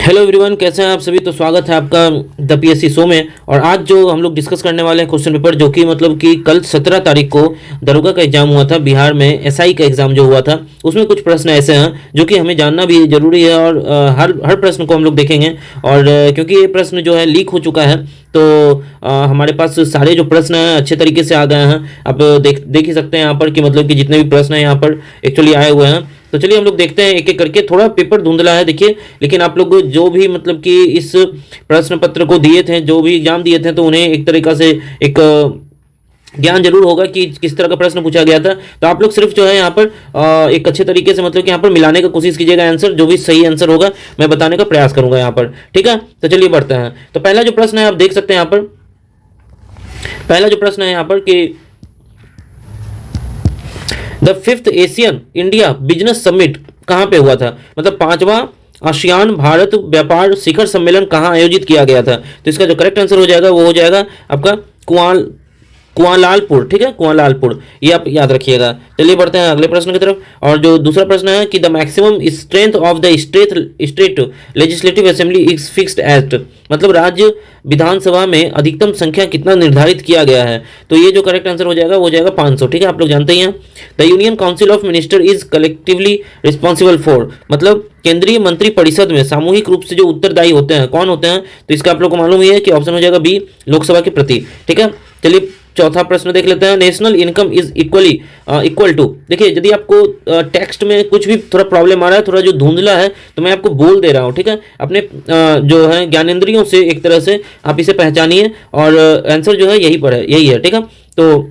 Hello everyone, कैसे हैं आप सभी। तो स्वागत है आपका द पीएससी शो में। और आज जो हम लोग डिस्कस करने वाले हैं क्वेश्चन पेपर, जो कि मतलब कि कल 17 तारीख को दरोगा का एग्जाम हुआ था बिहार में। एसआई का एग्जाम जो हुआ था उसमें कुछ प्रश्न ऐसे हैं जो कि हमें जानना भी जरूरी है, और हर प्रश्न को हम लोग देखेंगे। और क्योंकि ये प्रश्न जो है लीक हो चुका है, तो हमारे पास सारे जो प्रश्न हैं अच्छे तरीके से आ गए हैं। आप देख ही सकते हैं यहाँ पर कि मतलब कि जितने भी प्रश्न हैं यहाँ पर एक्चुअली आए हुए हैं। तो चलिए हम लोग देखते हैं एक एक करके। थोड़ा पेपर धुंधला है देखिए, लेकिन आप लोग जो भी मतलब कि इस प्रश्न पत्र को दिए थे, जो भी एग्जाम दिए थे, तो उन्हें एक तरीका से एक ज्ञान जरूर होगा कि किस तरह का प्रश्न पूछा गया था। तो आप लोग सिर्फ जो है यहाँ पर एक अच्छे तरीके से मतलब कि यहाँ पर मिलाने का कोशिश कीजिएगा। आंसर जो भी सही आंसर होगा मैं बताने का प्रयास करूंगा यहाँ पर, ठीक है। तो चलिए बढ़ते हैं। तो पहला जो प्रश्न है आप देख सकते हैं यहाँ पर। पहला जो प्रश्न है यहाँ पर कि the fifth Asian India business summit कहाँ पे हुआ था। मतलब पांचवा आसियान भारत व्यापार शिखर सम्मेलन कहाँ आयोजित किया गया था। तो इसका जो करेक्ट आंसर हो जाएगा वो हो जाएगा आपका कुआलालंपुर, ठीक है, कुआलालंपुर, ये आप याद रखिएगा। चलिए बढ़ते हैं अगले प्रश्न की तरफ। और जो दूसरा प्रश्न है कि the maximum strength of the state legislative assembly is fixed at. मतलब राज्य विधानसभा में अधिकतम संख्या कितना निर्धारित किया गया है। तो ये जो करेक्ट आंसर हो जाएगा वो हो जाएगा 500, ठीक है, आप लोग जानते ही हैं। The union council of minister is collectively responsible for. मतलब केंद्रीय मंत्री परिषद में सामूहिक रूप से जो उत्तरदायी होते हैं कौन होते हैं। तो इसका आप लोग को मालूम ही है कि ऑप्शन हो जाएगा बी, लोकसभा के प्रति, ठीक है। चलिए चौथा प्रश्न देख लेते हैं। National income is equal to. देखिए यदि आपको टेक्स्ट में कुछ भी थोड़ा प्रॉब्लम आ रहा है, थोड़ा जो धुंधला है, तो मैं आपको बोल दे रहा हूँ, ठीक है। अपने जो है ज्ञानेंद्रियों से एक तरह से आप इसे पहचानिए, और आंसर जो है यही पर है, यही है, ठीक है। तो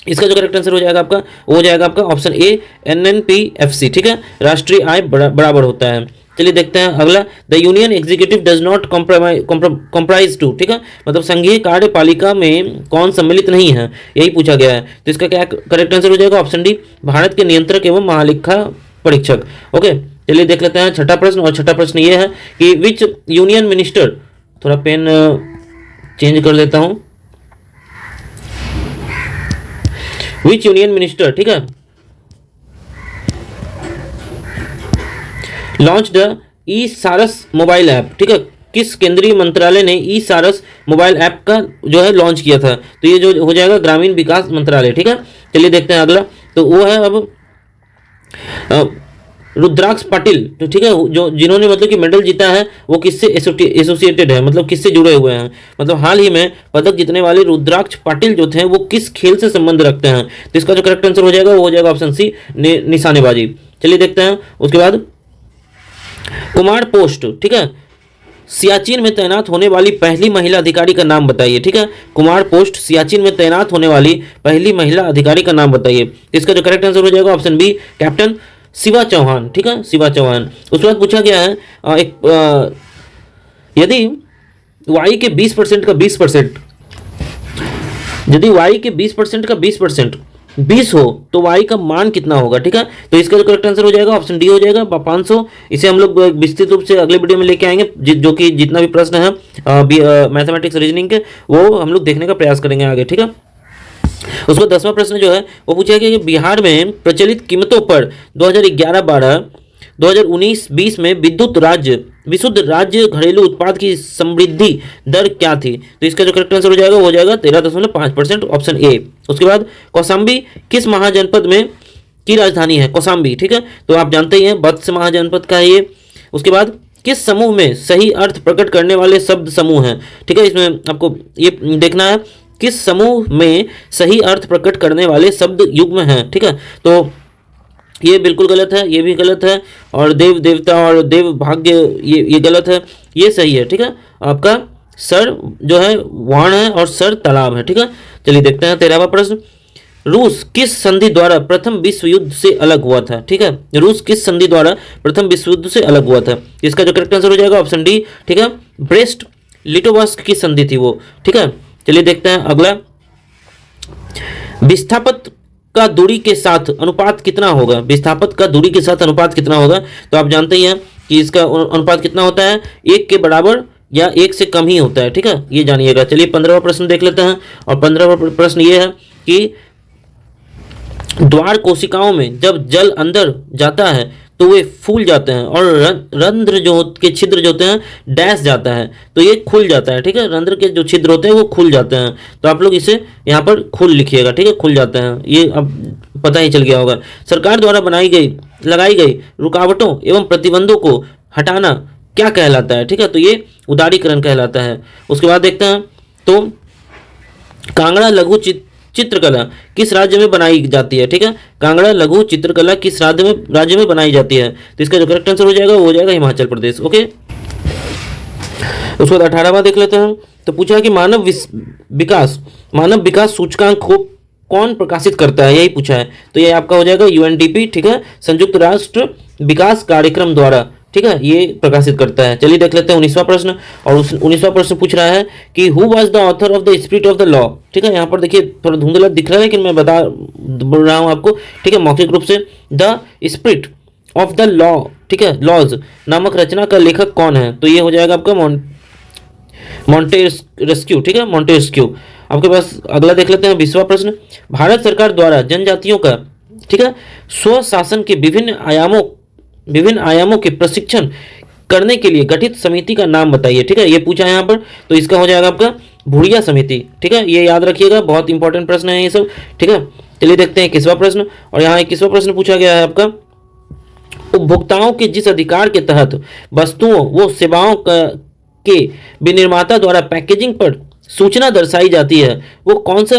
इसका जो करेक्ट आंसर हो जाएगा आपका वो हो जाएगा आपका ऑप्शन ए, एनएनपीएफसी, ठीक है, राष्ट्रीय आय बराबर होता है। चलिए देखते हैं अगला। The union executive does not comprise to, ठीक है, मतलब संघीय कार्यपालिका में कौन सम्मिलित नहीं है, यही पूछा गया है। तो इसका क्या करेक्ट आंसर हो जाएगा ऑप्शन डी, भारत के नियंत्रक एवं महालेखा परीक्षक। ओके, चलिए देख लेते हैं छठा प्रश्न। और छठा प्रश्न ये है कि विच यूनियन मिनिस्टर, थोड़ा पेन चेंज कर लेता हूं, विच यूनियन मिनिस्टर, ठीक है, लॉन्च द ई सारस मोबाइल ऐप, ठीक है, किस केंद्रीय मंत्रालय ने ई सारस मोबाइल ऐप का जो है लॉन्च किया था। तो ये जो हो जाएगा ग्रामीण विकास मंत्रालय, ठीक है। चलिए देखते हैं अगला। तो वो है अब रुद्राक्ष पाटिल, तो ठीक है, जो जिन्होंने मतलब कि मेडल जीता है वो किससे एसोसिएटेड है, मतलब किससे जुड़े हुए हैं। मतलब हाल ही में पदक जीतने वाले रुद्राक्ष पाटिल जो थे वो किस खेल से संबंध रखते हैं। तो इसका जो करेक्ट आंसर हो जाएगा वो हो जाएगा ऑप्शन सी, निशानेबाजी। चलिए देखते हैं उसके बाद। कुमार पोस्ट, ठीक है, सियाचिन में तैनात होने वाली पहली महिला अधिकारी का नाम बताइए, ठीक है। कुमार पोस्ट सियाचिन में तैनात होने वाली पहली महिला अधिकारी का नाम बताइए। इसका जो करेक्ट आंसर हो जाएगा option B, captain Shiva Chauhan, ठीक है, शिवा चौहान। उसके बाद पूछा गया है यदि वाई के 20% का 20%, यदि वाई के 20% का 20% 20 हो तो वाई का मान कितना होगा, ठीक है। तो इसका जो करेक्ट आंसर हो जाएगा ऑप्शन डी हो जाएगा 500। इसे हम लोग विस्तृत रूप से अगले वीडियो में लेके आएंगे, जो कि जितना भी प्रश्न है मैथमेटिक्स रीजनिंग के वो हम लोग देखने का प्रयास करेंगे आगे, ठीक है। उसका 10वां प्रश्न जो है वो पूछा गया कि बिहार में प्रचलित कीमतों पर 2011-12 2019-20 में विशुद्ध राज्य घरेलू उत्पाद की समृद्धि दर क्या थी। तो इसका जो करेक्ट आंसर हो जाएगा वो हो जाएगा 13.5%, ऑप्शन ए। उसके बाद कौशाम्बी किस महाजनपद में की राजधानी है, कौशाम्बी, ठीक है, तो आप जानते ही हैं वत्स महाजनपद का है ये। उसके बाद किस समूह में सही अर्थ प्रकट करने वाले शब्द समूह हैं, ठीक है, इसमें आपको ये देखना है किस समूह में सही अर्थ प्रकट करने वाले शब्द युग्म हैं, ठीक है। तो ये बिल्कुल गलत है, ये भी गलत है, और देव देवता और देव भाग्य ये गलत है, ये सही है, ठीक है। आपका सर जो है वाण है और सर तालाब है, ठीक है। चलिए देखते हैं 13वां प्रश्न। रूस किस संधि द्वारा प्रथम विश्व युद्ध से अलग हुआ था, ठीक है, रूस किस संधि द्वारा प्रथम विश्व युद्ध से अलग हुआ था। इसका जो करेक्ट आंसर हो जाएगा ऑप्शन डी, ठीक है, ब्रेस्ट लिटोवस्क की संधि थी वो, ठीक है। चलिए देखते हैं अगला। विस्थापन का दूरी के साथ अनुपात कितना होगा, विस्थापन का दूरी के साथ अनुपात कितना होगा। तो आप जानते ही हैं कि इसका अनुपात कितना होता है, 1 के बराबर या 1 से कम ही होता है, ठीक है, ये जानिएगा। चलिए 15वां प्रश्न देख लेते हैं। और 15वां प्रश्न ये है कि द्वार कोशिकाओं में जब जल अंदर जाता है तो वे फूल जाते हैं, और रंध्र जो के छिद्र जो होते हैं डैश जाता है, तो ये खुल जाता है। ठीक है, रंध्र के जो छिद्र होते हैं वो खुल जाते हैं, तो आप लोग इसे यहाँ पर खुल लिखिएगा। ठीक है, खुल जाते हैं, ये अब पता ही चल गया होगा। सरकार द्वारा लगाई गई रुकावटों एवं प्रतिबंधों को हटाना क्या कहलाता है? ठीक है, तो ये उदारीकरण कहलाता है। उसके बाद देखते हैं, तो कांगड़ा लघु चित्रकला किस राज्य में बनाई जाती है? ठीक है, कांगड़ा लघु चित्रकला किस राज्य में बनाई जाती है? तो इसका जो करेक्ट आंसर हो जाएगा वो हो जाएगा हिमाचल प्रदेश। ओके, उसके बाद 18वां देख लेते हैं। तो पूछा है कि मानव विकास सूचकांक को कौन प्रकाशित करता है, यही पूछा है। तो ये आपका हो जाएगा यूएनडीपी। ठीक है, संयुक्त राष्ट्र विकास कार्यक्रम द्वारा, ठीक है, ये प्रकाशित करता है। चलिए देख लेते हैं 19वां प्रश्न। और 19वां प्रश्न पूछ रहा है कि who was the author of the spirit of the law. ठीक है, यहाँ पर देखिए थोड़ा धुंधला दिख रहा है, लेकिन मैं बोल रहा हूँ आपको। ठीक है, मौखिक रूप से the spirit of the law, ठीक है, लॉज नामक रचना का लेखक कौन है? तो ये हो जाएगा आपका मॉन्टेस्क्यू। ठीक है, मॉन्टेस्क्यू। आपके पास अगला देख लेते हैं 20वां प्रश्न। भारत सरकार द्वारा जनजातियों का, ठीक है, स्वशासन के विभिन्न आयामों के प्रशिक्षण करने के लिए गठित समिति का नाम बताइए। ठीक है, ये पूछा है यहाँ पर, तो इसका हो जाएगा आपका भूरिया समिति। ठीक है, ये याद रखिएगा, बहुत इंपॉर्टेंट प्रश्न है ये सब। ठीक है, चलिए देखते हैं 21वां प्रश्न। और यहाँ 21वां प्रश्न पूछा गया है आपका, उपभोक्ताओं के जिस अधिकार के तहत वस्तुओं व सेवाओं के विनिर्माता द्वारा पैकेजिंग पर सूचना दर्शाई जाती है, वो कौन सा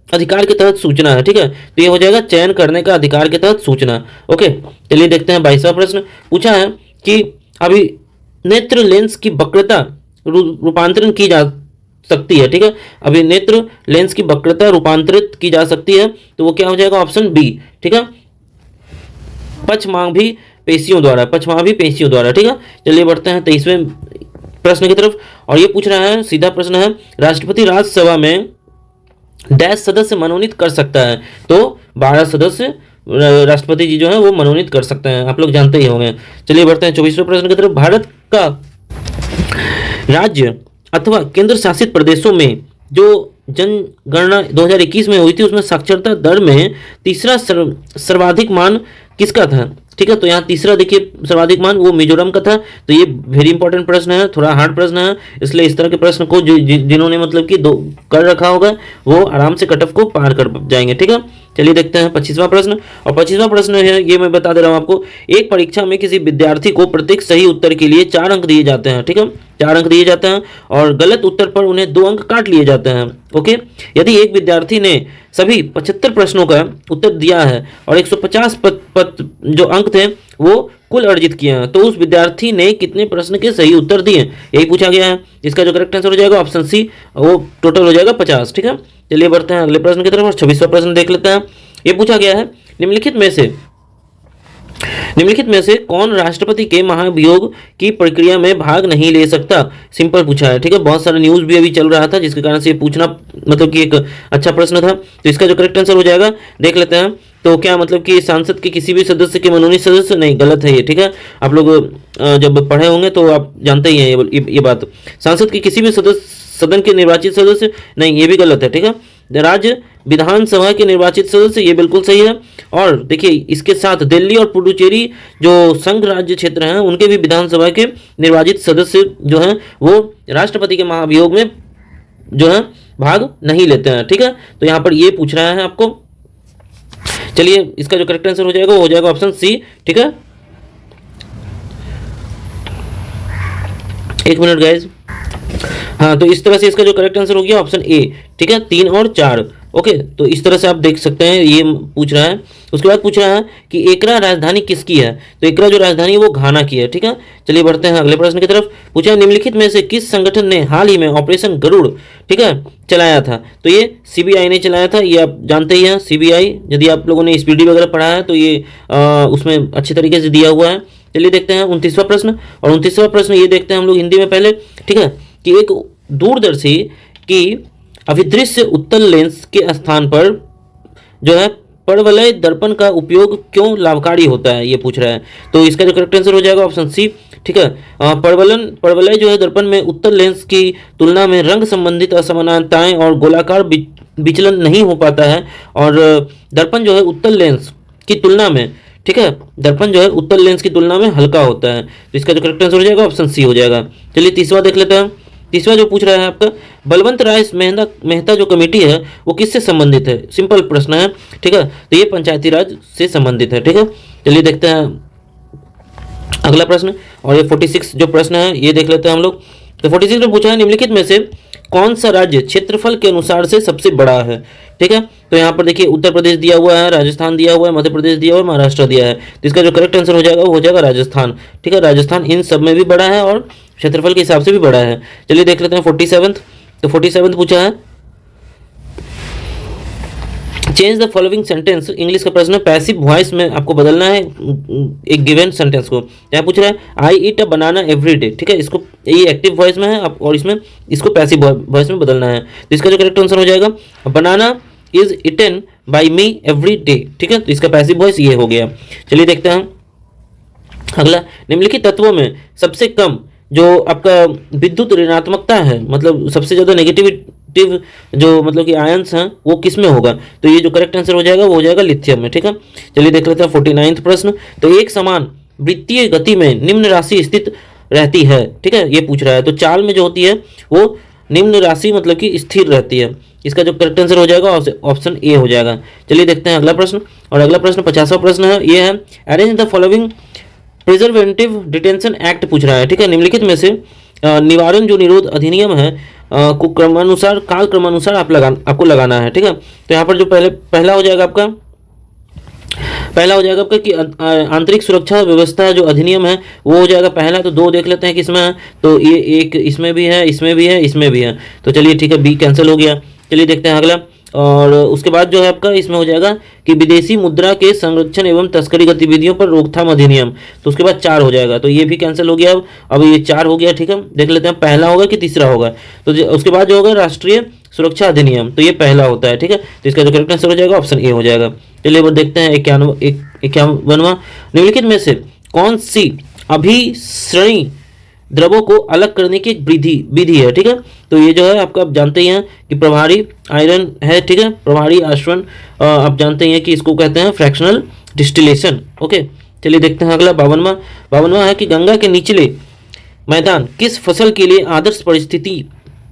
अधिकार के तहत सूचना है? ठीक है, तो ये हो जाएगा चयन करने का अधिकार के तहत सूचना। ओके, चलिए देखते हैं 22वां प्रश्न। पूछा है कि अभिनेत्र लेंस की वक्रता रूपांतरण की जा सकती है। ठीक है, अभिनेत्र लेंस की वक्रता रूपांतरित की जा सकती है, तो वो क्या हो जाएगा? Option B. ठीक है, पक्षमाभी पेशियों द्वारा। ठीक है, चलिए बढ़ते हैं 23वें प्रश्न की तरफ। और ये पूछ रहा है, सीधा प्रश्न है, राष्ट्रपति राज्यसभा में डैश सदस्य मनोनीत कर सकता है? तो 12 सदस्य राष्ट्रपति जी जो है वो मनोनीत कर सकते हैं, आप लोग जानते ही होंगे। चलिए बढ़ते हैं 24वें प्रश्न की तरफ। भारत का राज्य अथवा केंद्र शासित प्रदेशों में जो जनगणना 2021 में हुई थी, उसमें साक्षरता दर में तीसरा सर्वाधिक मान किसका था? ठीक है, तो यहाँ तीसरा देखिए सर्वाधिक मान वो मिजोरम का था। तो ये वेरी इंपॉर्टेंट प्रश्न है, थोड़ा हार्ड प्रश्न है, इसलिए इस तरह के प्रश्न को जिन्होंने मतलब कि दो कर रखा होगा वो आराम से कट ऑफ को पार कर जाएंगे। ठीक है, चलिए देखते हैं 25वां प्रश्न। और 25वां प्रश्न है, ये मैं बता दे रहा हूँ आपको, एक परीक्षा में किसी विद्यार्थी को प्रत्येक सही उत्तर के लिए 4 अंक दिए जाते हैं। ठीक है, 4 अंक दिए जाते हैं, और गलत उत्तर पर उन्हें 2 अंक काट लिए जाते हैं। ओके, यदि एक विद्यार्थी ने सभी 75 प्रश्नों का उत्तर दिया है और 150 जो अंक थे वो कुल अर्जित किए हैं, तो उस विद्यार्थी ने कितने प्रश्न के सही उत्तर दिए, यही पूछा गया है। इसका जो करेक्ट आंसर हो जाएगा ऑप्शन सी, वो टोटल हो जाएगा 50। ठीक है, चलिए बढ़ते हैं अगले प्रश्न की तरफ और 26वां प्रश्न देख लेते हैं। ये पूछा गया है, निम्नलिखित में से कौन राष्ट्रपति के महाभियोग की प्रक्रिया में भाग नहीं ले सकता? सिंपल पूछा है। ठीक है, बहुत सारा न्यूज़ भी अभी चल रहा था जिसके कारण से ये पूछना मतलब कि एक अच्छा प्रश्न था। तो इसका जो करेक्ट आंसर हो जाएगा देख लेते हैं। तो क्या मतलब कि सांसद के किसी भी सदस्य के मनोनीत सदस्य नहीं, गलत है ये। ठीक है, आप लोग जब पढ़े होंगे तो आप जानते ही हैं ये बात। सांसद के किसी भी सदन के निर्वाचित सदस्य नहीं, ये भी गलत है। ठीक है, राज्य विधानसभा के निर्वाचित सदस्य, ये बिल्कुल सही है। और देखिए इसके साथ दिल्ली और पुडुचेरी जो संघ राज्य क्षेत्र हैं उनके भी विधानसभा के निर्वाचित सदस्य जो हैं वो राष्ट्रपति के महाभियोग में जो है भाग नहीं लेते हैं। ठीक है, तो यहाँ पर ये पूछ रहा है आपको। चलिए इसका जो करेक्ट आंसर हो जाएगा वो हो जाएगा ऑप्शन सी। ठीक है, एक मिनट गाइज। हाँ, तो इस तरह से इसका जो करेक्ट आंसर हो गया ऑप्शन ए। ठीक है, 3 और 4। ओके, तो इस तरह से आप देख सकते हैं, ये पूछ रहा है। उसके बाद पूछ रहा है कि एकरा राजधानी किसकी है? तो एकरा जो राजधानी है वो घाना की है। ठीक है, चलिए बढ़ते हैं अगले प्रश्न की तरफ। पूछा है, निम्नलिखित में से किस संगठन ने हाल ही में ऑपरेशन गरुड़, ठीक है, चलाया था? तो ये सीबीआई ने चलाया था, ये आप जानते ही हैं। सीबीआई, यदि आप लोगों ने स्पीडी वगैरह पढ़ा है तो ये उसमें अच्छे तरीके से दिया हुआ है। चलिए देखते हैं 29वां प्रश्न। और 29वां प्रश्न ये देखते हैं हम लोग हिंदी में पहले। ठीक है, कि एक दूरदर्शी की अभिदृश्य उत्तल लेंस के स्थान पर जो है परवलय दर्पण का उपयोग क्यों लाभकारी होता है, ये पूछ रहा है। तो इसका जो करेक्ट आंसर हो जाएगा ऑप्शन सी। ठीक है, परवलय जो है दर्पण में उत्तल लेंस की तुलना में रंग संबंधित असमानताएं और गोलाकार विचलन नहीं हो पाता है, और दर्पण जो है उत्तल लेंस की तुलना में ठीक है, दर्पण जो है उत्तल लेंस की तुलना में हल्का होता है। तो इसका जो करेक्ट आंसर हो जाएगा ऑप्शन सी हो जाएगा। चलिए तीसरा देख लेते हैं। तीसरा जो पूछ रहा है आपका, बलवंत राय मेहता मेहता जो कमेटी है वो किससे संबंधित है? सिंपल प्रश्न है, ठीक है, तो ये पंचायती राज से संबंधित है। ठीक है, चलिए देखते हैं अगला प्रश्न। और ये 46 जो प्रश्न है ये देख लेते हैं हम लोग। तो 46 में पूछा है, निम्नलिखित में से कौन सा राज्य क्षेत्रफल के अनुसार से सबसे बड़ा है? ठीक है, तो यहाँ पर देखिए उत्तर प्रदेश दिया हुआ है, राजस्थान दिया हुआ है, मध्य प्रदेश दिया हुआ है, महाराष्ट्र दिया है। तो इसका जो करेक्ट आंसर हो जाएगा वो हो जाएगा राजस्थान। ठीक है, राजस्थान इन सब में भी बड़ा है और क्षेत्रफल के हिसाब से भी बड़ा है। चलिए देख लेते हैं 47। तो 47 पूछा है, change the following sentence, English का प्रश्न, पैसिव वॉइस में आपको बदलना है एक गिवन सेंटेंस को। यहाँ पूछ रहा है आई ईट अ बनाना एवरी डे। ठीक है, इसको ये एक्टिव वॉइस में है और इसमें इसको पैसिव वॉइस में बदलना है। तो इसका जो करेक्ट आंसर हो जाएगा, banana is eaten by me every day. ठीक है, तो इसका पैसिव वॉइस ये हो गया। चलिए देखते हैं अगला, निम्नलिखित तत्वों में सबसे कम जो आपका विद्युत ऋणात्मकता है, मतलब सबसे ज़्यादा नेगेटिव जो मतलब कि आयंस हैं वो किस में होगा? तो ये जो करेक्ट आंसर हो जाएगा वो हो जाएगा लिथियम में। ठीक है, चलिए देख लेते हैं 49वां प्रश्न। तो एक समान वृत्तीय गति में निम्न राशि स्थित रहती है। ठीक है, ये पूछ रहा है। तो चाल में जो होती है वो निम्न राशि मतलब कि स्थिर रहती है। इसका जो करेक्ट आंसर हो जाएगा ऑप्शन ए हो जाएगा। चलिए देखते हैं अगला प्रश्न। और अगला प्रश्न 50वां प्रश्न है, ये है arrange the following preservative detention act पूछ रहा है। ठीक है, निम्नलिखित में से निवारण जो निरोध अधिनियम है को क्रमानुसार काल क्रमानुसार आपको लगाना है। ठीक है, तो यहाँ पर जो पहला हो जाएगा आपका कि आंतरिक सुरक्षा व्यवस्था जो अधिनियम है वो हो जाएगा पहला। तो 2 देख लेते हैं किसमें है, तो ये एक इसमें भी है, इसमें भी है, इसमें भी है। तो चलिए ठीक है, बी कैंसिल हो गया। चलिए देखते हैं अगला। और उसके बाद जो है आपका इसमें हो जाएगा कि विदेशी मुद्रा के संरक्षण एवं तस्करी गतिविधियों पर रोकथाम अधिनियम। तो उसके बाद 4 हो जाएगा, तो ये भी कैंसिल हो गया। अब ये 4 हो गया। ठीक है, देख लेते हैं पहला होगा कि तीसरा होगा। तो उसके बाद जो होगा राष्ट्रीय सुरक्षा अधिनियम, तो ये पहला होता है। ठीक है, तो इसका जो करेक्ट आंसर हो जाएगा ऑप्शन ए हो जाएगा। चलिए वो देखते हैं 51वां, निम्नलिखित में से कौन सी अभिसरणी द्रवों को अलग करने की एक विधि है। ठीक है, तो ये जो है आपका आप जानते ही हैं कि प्रभारी आयरन है। ठीक है, प्रभारी आश्रन आप जानते ही हैं कि इसको कहते हैं फ्रैक्शनल डिस्टिलेशन। ओके, चलिए देखते हैं अगला 52वां है कि गंगा के निचले मैदान किस फसल के लिए आदर्श परिस्थिति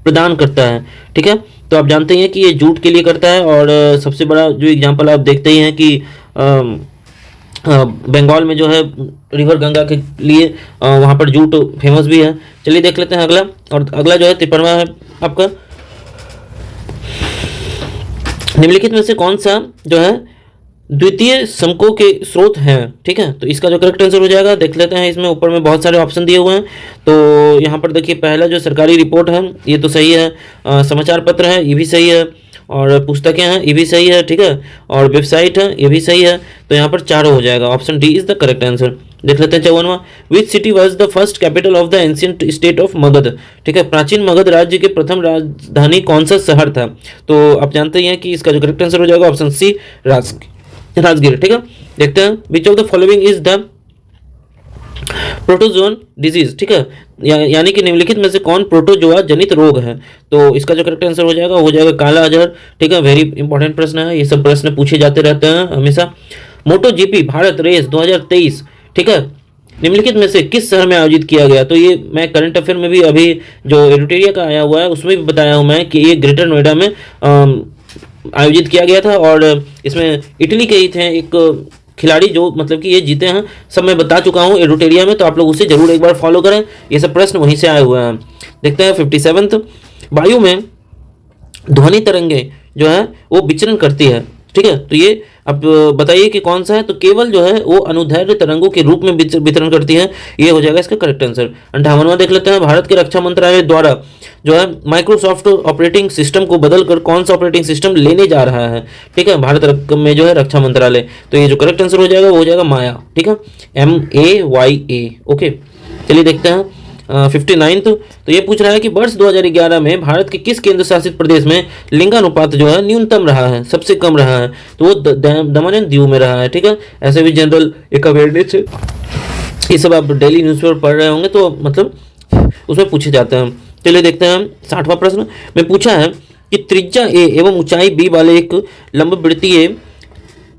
प्रदान करता है। ठीक है, तो आप जानते ही हैं कि ये जूट के लिए करता है। और सबसे बड़ा जो एग्जाम्पल आप देखते ही हैं कि बंगाल में जो है रिवर गंगा के लिए वहाँ पर जूट फेमस भी है। चलिए देख लेते हैं अगला। और अगला जो है 53वां है आपका, निम्नलिखित में से कौन सा जो है द्वितीय समकों के स्रोत हैं। ठीक है, तो इसका जो करेक्ट आंसर हो जाएगा देख लेते हैं। इसमें ऊपर में बहुत सारे ऑप्शन दिए हुए हैं। तो यहाँ पर देखिए पहला जो सरकारी रिपोर्ट है ये तो सही है, समाचार पत्र है ये भी सही है, और पुस्तकें हैं ये भी सही है। ठीक है, और वेबसाइट है ये भी सही है। तो यहाँ पर 4 हो जाएगा, option D is the correct answer. देख लेते हैं 54वां, which city was the first capital of the ancient state of Magadha. ठीक है, प्राचीन मगध राज्य के प्रथम राजधानी कौन सा शहर था? तो आप जानते ही हैं कि इसका जो करेक्ट आंसर हो जाएगा ऑप्शन सी राजगीर। ठीक है, देखते हैं विच of the following is the protozoan disease. ठीक है, यानी कि निम्नलिखित में से कौन प्रोटोजोआ जनित रोग है? तो इसका जो करेक्ट आंसर हो जाएगा काला अजहर। ठीक है, वेरी इंपॉर्टेंट प्रश्न है, ये सब प्रश्न पूछे जाते रहते हैं हमेशा। मोटो जीपी भारत रेस 2023 ठीक है, निम्नलिखित में से किस शहर में आयोजित किया गया? तो ये मैं करंट अफेयर में भी अभी जो एडिटोरिया का आया हुआ है उसमें भी बताया हूँ मैं कि ये ग्रेटर नोएडा में आयोजित किया गया था। और इसमें इटली के ही थे एक खिलाड़ी जो मतलब कि ये जीते हैं, सब मैं बता चुका हूँ एडिटोरिया में, तो आप लोग उसे जरूर एक बार फॉलो करें, ये सब प्रश्न वहीं से आए हुए हैं। देखते हैं 57, वायु में ध्वनि तरंगे जो है वो विचरण करती है। ठीक है, तो ये अब बताइए कि कौन सा है? तो केवल जो है वो अनुदैर्घ्य तरंगों के रूप में वितरण करती है, ये हो जाएगा इसका करेक्ट आंसर। 58वां देख लेते हैं, भारत के रक्षा मंत्रालय द्वारा जो है माइक्रोसॉफ्ट ऑपरेटिंग सिस्टम को बदलकर कौन सा ऑपरेटिंग सिस्टम लेने जा रहा है? ठीक है, भारत में जो है रक्षा मंत्रालय, तो ये जो करेक्ट आंसर हो जाएगा वो हो जाएगा माया। ठीक है, MAYA। ओके, चलिए देखते हैं 59। तो ये पूछ रहा है कि वर्ष 2011 में भारत के किस केंद्र शासित प्रदेश में लिंगानुपात जो है न्यूनतम रहा है, सबसे कम रहा है? तो वो दमन एंड दीव में रहा है। ठीक है, ऐसे भी जनरल एक अवेयरनेस है, ये सब आप डेली न्यूज़पेपर पढ़ रहे होंगे तो मतलब उसमें पूछे जाते हैं। चलिए देखते हैं 60वां प्रश्न में पूछा है कि त्रिज्या A एवं ऊंचाई B वाले एक लंबवृत्तीय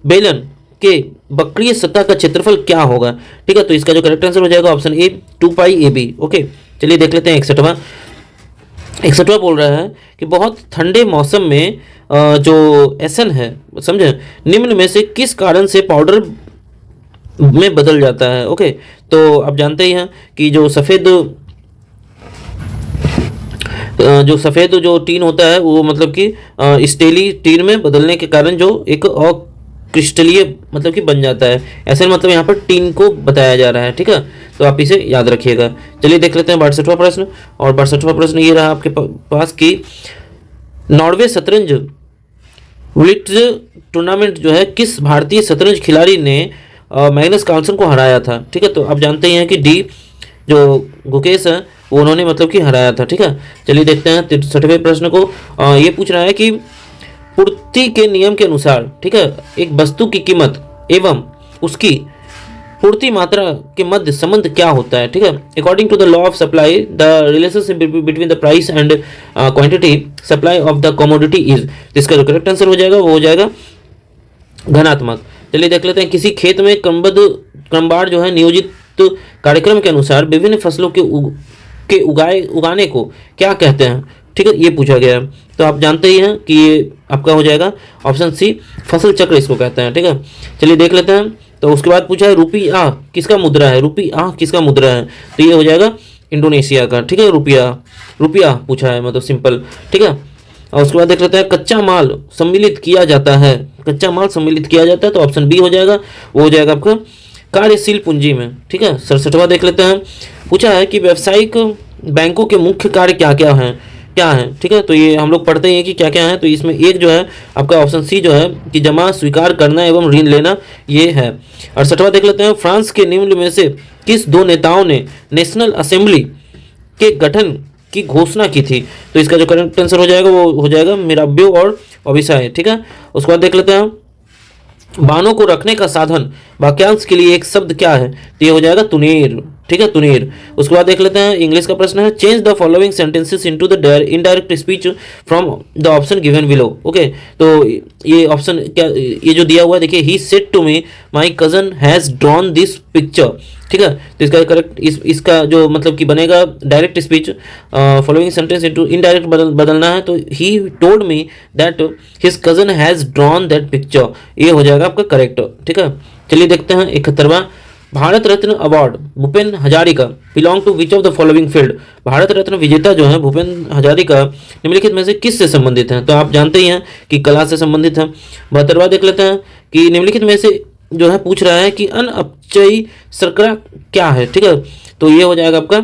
बेलन के वक्रीय सतह का क्षेत्रफल क्या होगा? ठीक है, तो इसका जो करेक्ट आंसर हो जाएगा ऑप्शन ए 2π AB। ओके, चलिए देख लेते हैं 61वां। 61वां बोल रहा है कि बहुत ठंडे मौसम में जो एसन है, समझे, निम्न में से किस कारण से पाउडर में बदल जाता है? ओके, तो आप जानते ही हैं कि जो सफ़ेद जो टीन होता है वो मतलब कि स्टेली टीन में बदलने के कारण जो एक क्रिस्टलीय मतलब कि बन जाता है। ऐसे मतलब यहाँ पर टीन को बताया जा रहा है। ठीक है, तो आप इसे याद रखिएगा। चलिए देख लेते हैं 62वां प्रश्न। और 62वां प्रश्न ये रहा आपके पास कि नॉर्वे शतरंज विलिट्ज टूर्नामेंट जो है किस भारतीय शतरंज खिलाड़ी ने मैग्नस कार्लसन को हराया था? ठीक है, तो आप जानते ही हैं कि डी जो गुकेश है वो उन्होंने मतलब कि हराया था। ठीक है, चलिए देखते हैं 63वें प्रश्न को। ये पूछ रहा है कि पूर्ति के नियम के अनुसार, ठीक है, एक वस्तु की कीमत एवं उसकी पूर्ति मात्रा के मध्य संबंध क्या होता है? ठीक है, according to the law of supply the relationship between the price and quantity supply of the commodity is. इसका जो करेक्ट आंसर हो जाएगा वो हो जाएगा धनात्मक। चलिए देख लेते हैं किसी खेत में क्रमवार जो है नियोजित कार्यक्रम के अनुसार विभिन्न फसलों के उगाने को क्या कहते हैं? ठीक है, ये पूछा गया है। तो आप जानते ही हैं कि ये आपका हो जाएगा ऑप्शन सी फसल चक्र इसको कहते हैं। ठीक है, चलिए देख लेते हैं। तो उसके बाद पूछा है रुपया किसका मुद्रा है? रुपया किसका मुद्रा है? तो ये हो जाएगा इंडोनेशिया का। ठीक है, रुपया पूछा है, मतलब सिंपल। ठीक है, और उसके बाद देख लेते हैं कच्चा माल सम्मिलित किया जाता है। कच्चा माल सम्मिलित किया जाता है तो ऑप्शन बी हो जाएगा, वो हो जाएगा आपका कार्यशील पूंजी में। ठीक है, 67वां देख लेते हैं। पूछा है कि व्यावसायिक बैंकों के मुख्य कार्य क्या क्या हैं? ठीक है, तो ये हम लोग पढ़ते हैं कि क्या क्या है। तो इसमें एक जो है आपका ऑप्शन सी जो है कि जमा स्वीकार करना एवं ऋण लेना, ये है। 68वां देख लेते हैं। फ्रांस के निम्न में से किस दो नेताओं ने नेशनल असेंबली के गठन की घोषणा की थी? तो इसका जो करेक्ट आंसर हो जाएगा वो हो जाएगा मिराबियो और ओबिसाय। ठीक है, उसके बाद देख लेते हैं बाणों को रखने का साधन वाक्यांश के लिए एक शब्द क्या है? तो ये हो जाएगा तुनीर। ठीक है, तुनीर। उसके बाद देख लेते हैं इंग्लिश का प्रश्न है change the following sentences into the indirect speech from the option given below. Okay, तो ये ऑप्शन क्या, ये जो दिया हुआ है देखिए, he said to me my cousin has drawn this picture. ठीक है, तो इसका करेक्ट इसका जो मतलब कि बनेगा direct speech following sentence into indirect बदलना है। तो he told me that his cousin has drawn that picture, ये हो जाएगा आपका करेक्ट। ठीक है, चलिए देखते हैं 71वां। Bharat Ratna award Bhupen Hazarika belong to which of the following field? Bharat Ratna विजेता जो है भूपेन हजारिका निम्नलिखित में से किस से संबंधित हैं? तो आप जानते ही हैं कि कला से संबंधित हैं। 72वां देख लेते हैं कि निम्नलिखित में से जो है पूछ रहा है कि अनअपचयी शर्करा क्या है? ठीक है, तो ये हो जाएगा आपका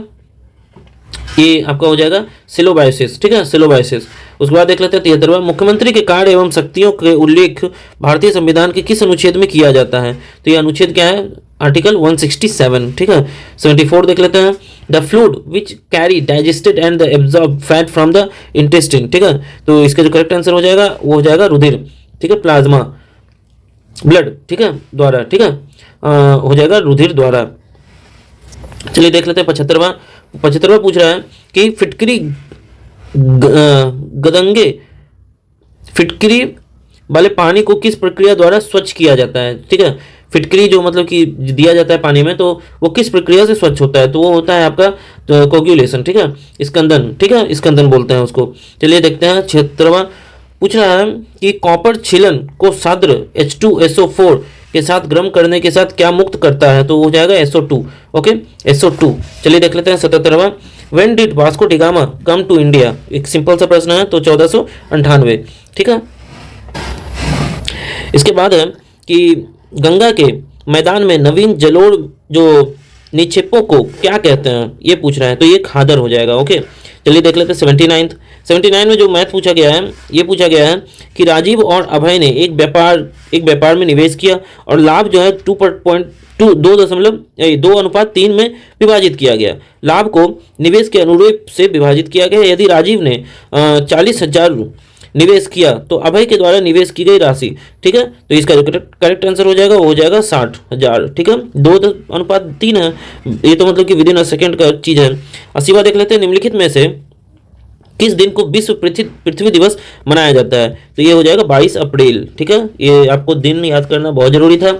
हो जाएगा सिलोबायोसिस। ठीक है, सिलोबायोसिस। उसके बाद देख लेते हैं 73वां। मुख्यमंत्री के कार्य एवं शक्तियों के उल्लेख भारतीय संविधान के किस अनुच्छेद में किया जाता है? तो ये अनुच्छेद क्या है? आर्टिकल 167। ठीक है, 74 देख लेते हैं। The fluid which carry digested and the absorb fat from the intestine. ठीक है, तो इसका जो करेक्ट आंसर हो जाएगा वो हो जाएगा रुधिर। ठीक है, प्लाज्मा ब्लड, ठीक है, द्वारा। ठीक है, हो जाएगा रुधिर द्वारा। चलिए देख लेते हैं 75वां पूछ रहा है कि फिटकरी वाले पानी को किस प्रक्रिया द्वारा स्वच्छ किया जाता है? ठीक है, फिटकरी जो मतलब कि दिया जाता है पानी में, तो वो किस प्रक्रिया से स्वच्छ होता है? तो वो होता है आपका कोगुलेशन। ठीक है, स्कंदन। ठीक है, स्कंदन बोलते हैं उसको। चलिए देखते हैं 76वां पूछ रहा है कि कॉपर छिलन को साद्र H2SO4 के साथ गर्म करने के साथ क्या मुक्त करता है? तो हो जाएगा SO2। Okay, SO2। चलिए देख लेते हैं 77वां। When did Vasco da Gama come to India? एक सिंपल सा प्रश्न है, तो 1498। ठीक है, इसके बाद है कि गंगा के मैदान में नवीन जलोढ़ जो निक्षेपों को क्या कहते हैं? ये पूछ रहा है, तो ये खादर हो जाएगा। ओके, चलिए देख लेते हैं 79 में जो मैथ पूछा गया है, ये पूछा गया है कि राजीव और अभय ने एक व्यापार में निवेश किया और लाभ जो है 2.3 में विभाजित किया गया। लाभ को निवेश के अनुरूप से विभाजित किया गया। यदि राजीव ने 40,000 निवेश किया तो अभय के द्वारा निवेश की गई राशि, ठीक है, तो इसका जो करेक्ट आंसर हो जाएगा वो हो जाएगा 60,000। ठीक है, 2:3 है, ये तो मतलब कि विदिन अ सेकेंड का चीज़ है। 80वां देख लेते हैं। निम्नलिखित में से किस दिन को विश्व पृथ्वी दिवस मनाया जाता है? तो ये हो जाएगा 22 अप्रैल। ठीक है, ये आपको दिन याद करना बहुत जरूरी था।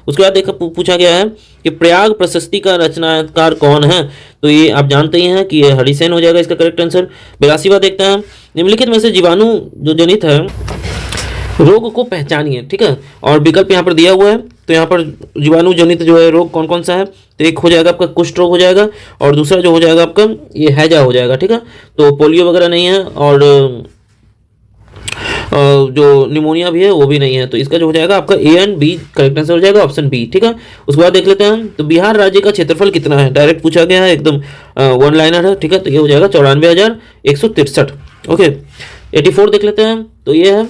उसके बाद देखो पूछा गया है कि प्रयाग प्रशस्ति का रचनाकार कौन है? तो ये आप जानते ही हैं कि ये हरिसेन हो जाएगा इसका करेक्ट आंसर। 82वां देखते हैं, निम्नलिखित में से जीवाणु जो जनित है रोग को पहचानिए। ठीक है, और विकल्प यहाँ पर दिया हुआ है। तो यहाँ पर जीवाणु जनित जो है रोग कौन कौन सा है? तो एक हो जाएगा आपका कुष्ठ रोग हो जाएगा, और दूसरा जो हो जाएगा आपका ये हैजा हो जाएगा। ठीक है, तो पोलियो वगैरह नहीं है, और जो निमोनिया भी है वो भी नहीं है। तो इसका जो हो जाएगा आपका A and B correct answer हो जाएगा, ऑप्शन बी। ठीक है, उसके बाद देख लेते हैं, तो बिहार राज्य का क्षेत्रफल कितना है? डायरेक्ट पूछा गया है, एकदम वन लाइनर है। ठीक है, तो ये हो जाएगा 94,163। ओके, 84 देख लेते हैं, तो ये है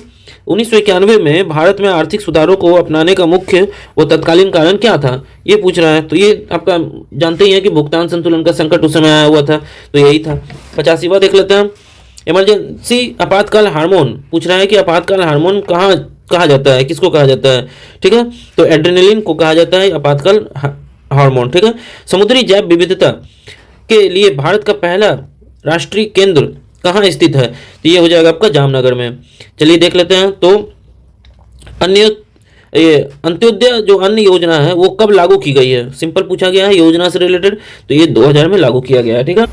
1991 में भारत में आर्थिक सुधारों को अपनाने का मुख्य व तत्कालीन कारण क्या था? ये पूछ रहा है। तो ये आपका जानते ही हैं कि भुगतान संतुलन का संकट उस समय आया हुआ था, तो यही था। 85वां देख लेते हैं, इमरजेंसी आपातकाल हार्मोन पूछ रहा है कि आपातकाल हार्मोन कहाँ कहा जाता है, किसको कहा जाता है? ठीक है, तो एड्रेनलिन को कहा जाता है आपातकाल हार्मोन। ठीक है, समुद्री जैव विविधता के लिए भारत का पहला राष्ट्रीय केंद्र कहाँ स्थित है? तो ये हो जाएगा आपका जामनगर में। चलिए देख लेते हैं, तो अन्य ये अंत्योदय जो अन्न योजना है वो कब लागू की गई है? सिंपल पूछा गया है योजना से रिलेटेड, तो ये 2000 में लागू किया गया है। ठीक है,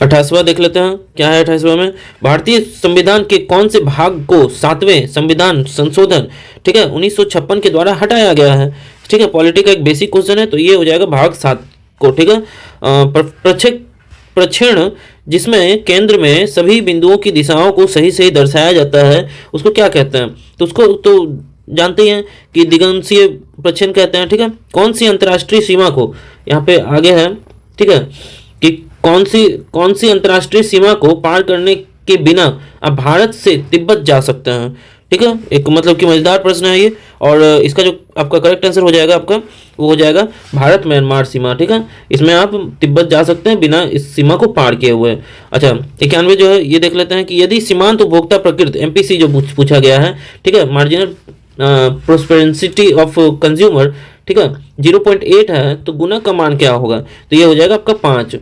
28वां देख लेते हैं, क्या है 28वां में? भारतीय संविधान के कौन से भाग को 7वें संविधान संशोधन, ठीक है, 1956 के द्वारा हटाया गया है? ठीक है, पॉलिटी का एक बेसिक क्वेश्चन है, तो ये हो जाएगा भाग 7 को। ठीक है, प्रक्षेण जिसमें केंद्र में सभी बिंदुओं की दिशाओं को सही सही दर्शाया जाता है उसको क्या कहते हैं? तो उसको तो जानते ही हैं कि दिगंशीय प्रक्षेण कहते हैं। ठीक है, कौन सी अंतर्राष्ट्रीय सीमा को यहाँ पे आगे है? ठीक है, कि कौन सी अंतर्राष्ट्रीय सीमा को पार करने के बिना आप भारत से तिब्बत जा सकते हैं? ठीक है, एक मतलब कि मजेदार प्रश्न है ये, और इसका जो आपका करेक्ट आंसर हो जाएगा आपका वो हो जाएगा भारत म्यांमार सीमा। ठीक है, इसमें आप तिब्बत जा सकते हैं बिना इस सीमा को पार किए हुए। अच्छा, 91 जो है ये देख लेते हैं कि यदि सीमांत उपभोक्ता प्रकृति एमपीसी जो पूछा गया है, ठीक है, मार्जिनल प्रोस्पेरेंसिटी ऑफ कंज्यूमर, ठीक है, 0.8 है, तो गुना का मान क्या होगा? तो ये हो जाएगा आपका 5।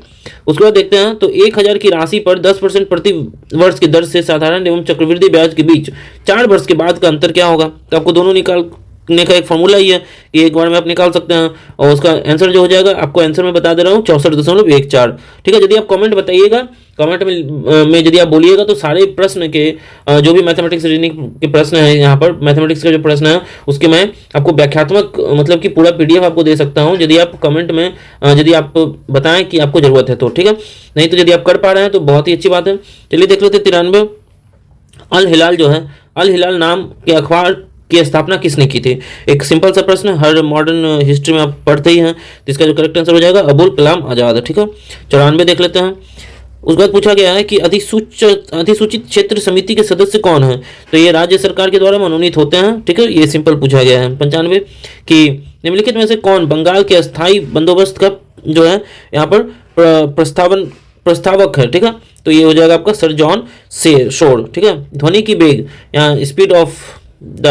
उसके बाद देखते हैं, तो 1000 की राशि पर 10% प्रति वर्ष की दर से साधारण एवं चक्रवृद्धि ब्याज के बीच 4 वर्ष के बाद का अंतर क्या होगा? तो आपको दोनों निकालने का एक फॉर्मूला ही है कि एक बार में आप निकाल सकते हैं, और उसका आंसर जो हो जाएगा आपको आंसर में बता दे रहा हूँ 64.14। ठीक है, यदि आप कमेंट बताइएगा, कमेंट में यदि आप बोलिएगा तो सारे प्रश्न के जो भी मैथमेटिक्स रीजनिंग के प्रश्न हैं, यहाँ पर मैथमेटिक्स का जो प्रश्न है उसके मैं आपको व्याख्यात्मक मतलब कि पूरा पीडीएफ आपको दे सकता हूँ, यदि आप कमेंट में यदि आप बताएं कि आपको ज़रूरत है तो। ठीक है, नहीं तो यदि आप कर पा रहे हैं तो बहुत ही अच्छी बात है। चलिए देख लेते हैं 93। अल हिलाल जो है, अल हिलाल नाम के अखबार की स्थापना किसने की थी? एक सिंपल सा प्रश्न, हर मॉडर्न हिस्ट्री में आप पढ़ते ही हैं, तो इसका जो करेक्ट आंसर हो जाएगा अबुल कलाम आज़ाद। ठीक है, 94 देख लेते हैं। उसके बाद पूछा गया है कि अधिसूचित क्षेत्र समिति के सदस्य कौन है? तो ये राज्य सरकार के द्वारा मनोनीत होते हैं। ठीक है, ये सिंपल पूछा गया है। 95 कि निम्नलिखित में से कौन बंगाल के अस्थायी बंदोबस्त का जो है यहाँ पर प्रस्तावक है? ठीक है, तो ये हो जाएगा आपका सर जॉन शोर। ठीक है, ध्वनि की वेग यहाँ स्पीड ऑफ द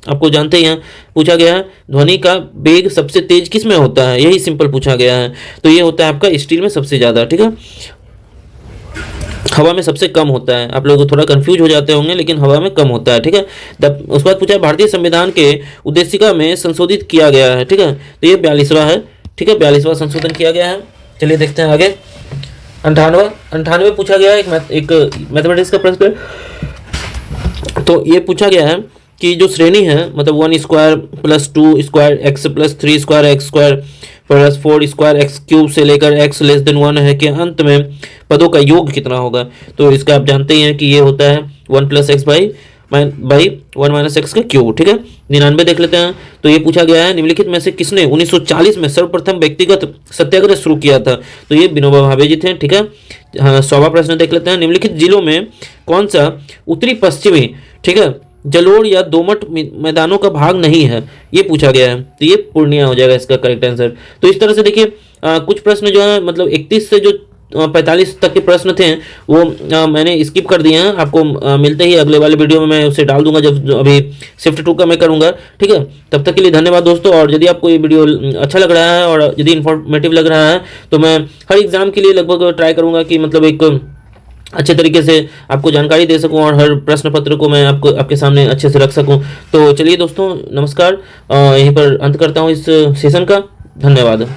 आपको जानते ही हैं, पूछा गया है ध्वनि का वेग सबसे तेज किस में होता है? यही सिंपल पूछा गया है, तो ये होता है आपका स्टील में सबसे ज़्यादा। ठीक है, हवा में सबसे कम होता है। आप लोग थोड़ा कंफ्यूज हो जाते होंगे, लेकिन हवा में कम होता है। ठीक है, उसके बाद पूछा भारतीय संविधान के उद्देशिका में संशोधित किया गया है। ठीक है, तो ये 42वां है। ठीक है, 42वां संशोधन किया गया है। चलिए देखते हैं आगे। 98 पूछा गया है, एक मैथमेटिक्स का प्रश्न। तो ये पूछा गया है कि जो श्रेणी है मतलब 1 square plus 2 square x plus 3 square x square plus 4 square x cube से लेकर एक्स लेस देन 1 है कि अंत में पदों का योग कितना होगा? तो इसका आप जानते ही हैं कि ये होता है 1 + x बाई 1 - x का क्यूब। ठीक है, 99 देख लेते हैं। तो ये पूछा गया है निम्नलिखित में से किसने 1940 में सर्वप्रथम व्यक्तिगत सत्याग्रह शुरू किया था? तो ये विनोबा भावे जी थे। ठीक है, हाँ, 100वां प्रश्न देख लेते हैं। निम्नलिखित जिलों में कौन सा उत्तरी पश्चिमी, ठीक है, जलोढ़ या दोमट मैदानों का भाग नहीं है? ये पूछा गया है, तो ये पूर्णिया हो जाएगा इसका करेक्ट आंसर। तो इस तरह से देखिए कुछ प्रश्न जो है मतलब 31 से जो 45 तक के प्रश्न थे वो मैंने स्किप कर दिए हैं। आपको मिलते ही अगले वाले वीडियो में मैं उसे डाल दूंगा, जब अभी शिफ्ट 2 का मैं करूंगा। ठीक है, तब तक के लिए धन्यवाद दोस्तों। और यदि आपको ये वीडियो अच्छा लग रहा है और यदि इन्फॉर्मेटिव लग रहा है तो मैं हर एग्जाम के लिए लगभग ट्राई करूंगा कि मतलब एक अच्छे तरीके से आपको जानकारी दे सकूं और हर प्रश्न पत्र को मैं आपको आपके सामने अच्छे से रख सकूं। तो चलिए दोस्तों, नमस्कार। यहीं पर अंत करता हूं इस सेशन का। धन्यवाद।